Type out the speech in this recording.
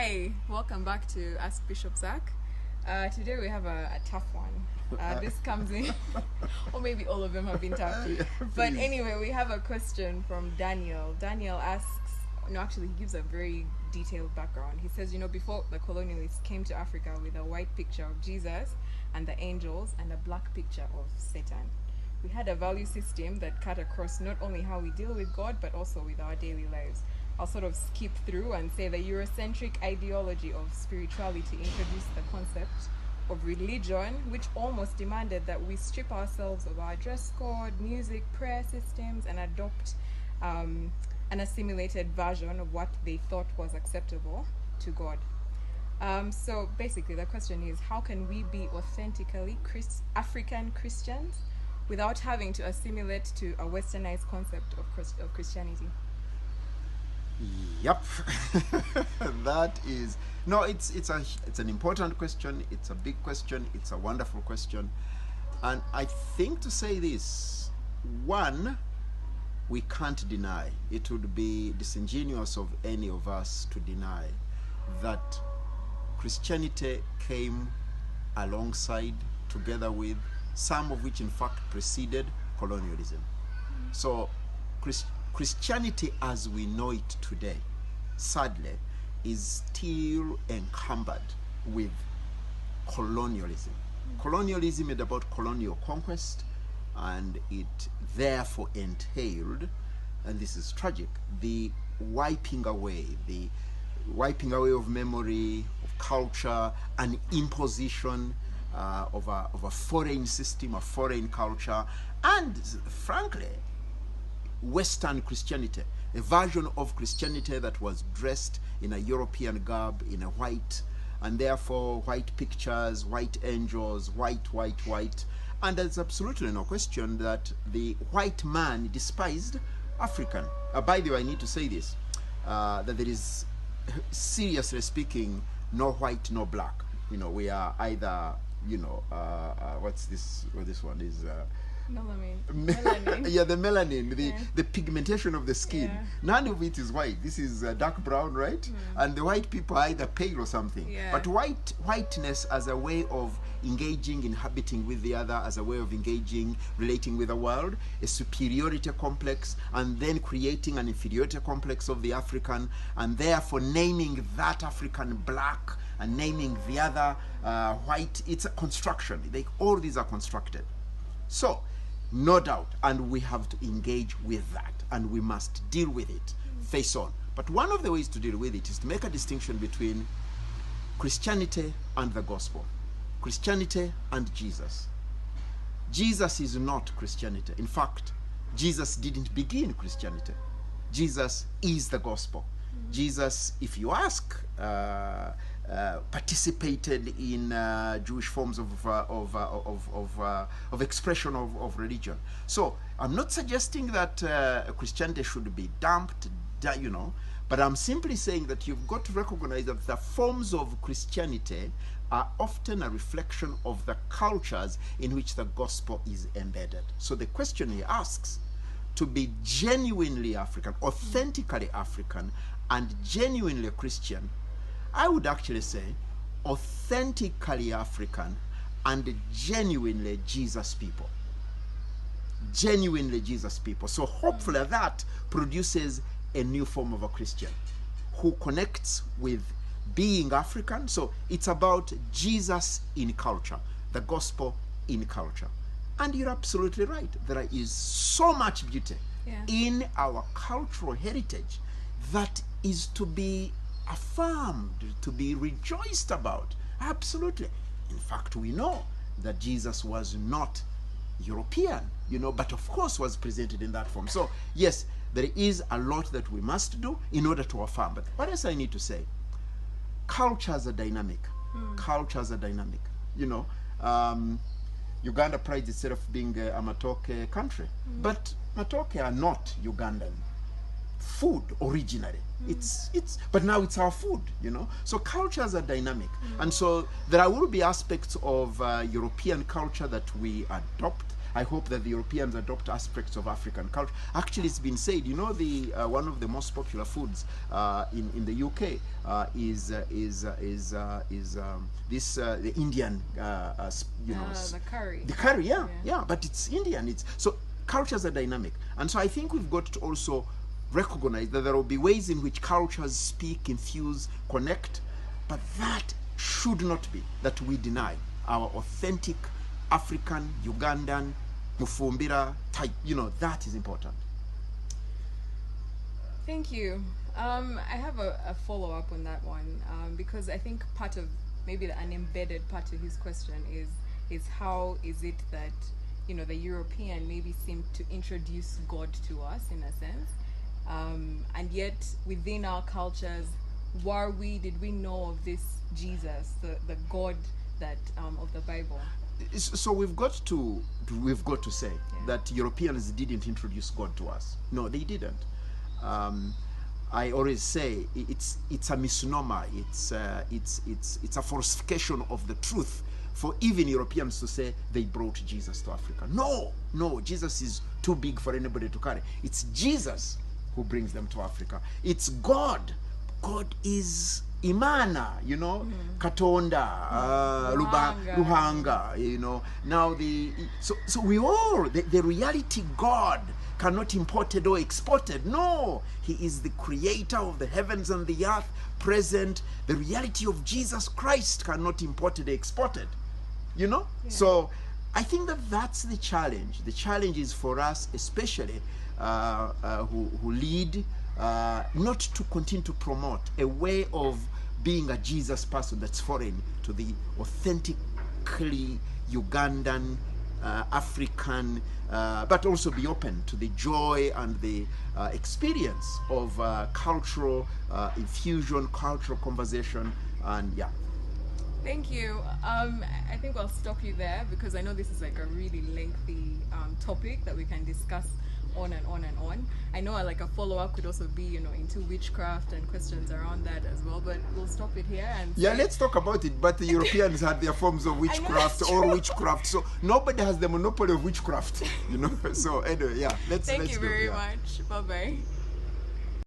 Hi, welcome back to Ask Bishop Zach. Today we have a tough one. This comes in, or maybe all of them have been tough. But anyway, we have a question from Daniel. Daniel asks, he gives a very detailed background. He says, before the colonialists came to Africa with a white picture of Jesus and the angels and a black picture of Satan, we had a value system that cut across not only how we deal with God, but also with our daily lives. I'll sort of skip through and say the Eurocentric ideology of spirituality introduced the concept of religion, which almost demanded that we strip ourselves of our dress code, music, prayer systems, and adopt an assimilated version of what they thought was acceptable to God. So basically the question is, how can we be authentically African Christians without having to assimilate to a westernized concept of Christianity? Yep. It's an important question. It's a big question. It's a wonderful question. And I think to say this, one, we can't deny, it would be disingenuous of any of us to deny that Christianity came alongside, together with, some of which in fact preceded colonialism. So Christianity as we know it today, sadly, is still encumbered with colonialism. Colonialism is about colonial conquest, and it therefore entailed, and this is tragic, the wiping away of memory, of culture, an imposition of a foreign system, a foreign culture, and frankly, Western Christianity, a version of Christianity that was dressed in a European garb, in a white, and therefore white pictures, white angels, white. And there's absolutely no question that the white man despised African. By the way, I need to say this, that there is, seriously speaking, no white, no black. We are either, what's this? Well, this one is... Melanin. Yeah, the melanin, the pigmentation of the skin. Yeah. None of it is white. This is dark brown, right? And the white people are either pale or something. Yeah. But whiteness as a way of engaging, inhabiting with the other, as a way of engaging, relating with the world, a superiority complex, and then creating an inferiority complex of the African, and therefore naming that African black and naming the other white. It's a construction. All these are constructed. So, no doubt, and we have to engage with that, and we must deal with it face on. But one of the ways to deal with it is to make a distinction between Christianity and the gospel, Christianity and Jesus. Jesus is not Christianity. In fact, Jesus didn't begin Christianity. Jesus is the gospel. Jesus, if you ask, participated in Jewish forms of expression of religion. So I'm not suggesting that Christianity should be dumped, but I'm simply saying that you've got to recognize that the forms of Christianity are often a reflection of the cultures in which the gospel is embedded. So the question he asks, to be genuinely African, authentically African, and genuinely Christian, I would actually say authentically African and genuinely Jesus people. Genuinely Jesus people. So hopefully that produces a new form of a Christian who connects with being African. So it's about Jesus in culture, the gospel in culture. And you're absolutely right. There is so much beauty in our cultural heritage that is to be affirmed, to be rejoiced about. Absolutely. In fact, we know that Jesus was not European, but of course was presented in that form. So yes, there is a lot that we must do in order to affirm. But what else I need to say? Cultures are dynamic. Cultures are dynamic. Uganda prides itself of being a Matoke country, but Matoke are not Ugandan food originally. But now it's our food, So cultures are dynamic. And so there will be aspects of European culture that we adopt, I hope that the Europeans adopt aspects of African culture. Actually, it's been said, you know, the one of the most popular foods in the UK is the Indian, the curry. The curry, yeah, but it's Indian. It's so cultures are dynamic, and so I think we've got to also recognize that there will be ways in which cultures speak, infuse, connect, but that should not be that we deny our authentic African, Ugandan, Mufumbira type. You know, that is important. Thank you. I have a follow-up on that one, because I think part of maybe an embedded part of his question is how is it that, you know, the European maybe seemed to introduce God to us in a sense, and yet within our cultures, did we know of this Jesus, the God that of the Bible? So we've got to say that Europeans didn't introduce God to us. No, they didn't. I always say it's a misnomer. It's a falsification of the truth for even Europeans to say they brought Jesus to Africa. No, Jesus is too big for anybody to carry. It's Jesus who brings them to Africa. It's God. God is Imana, you know, Katonda, Luhanga, you know. Now so we all the reality God cannot imported or exported. No, he is the creator of the heavens and the earth, present. The reality of Jesus Christ cannot imported or exported, you know. So I think that's the challenge. The challenge is for us, especially who lead, not to continue to promote a way of being a Jesus person that's foreign to the authentically Ugandan, African, but also be open to the joy and the experience of cultural infusion, cultural conversation, and Thank you. I think I'll stop you there because I know this is like a really lengthy topic that we can discuss on and on and on. I know like a follow-up could also be, you know, into witchcraft and questions around that as well, but we'll stop it here and let's talk about it. But the Europeans had their forms of witchcraft or witchcraft, so nobody has the monopoly of witchcraft, you know. So anyway, let's thank you go. very much. Bye-bye.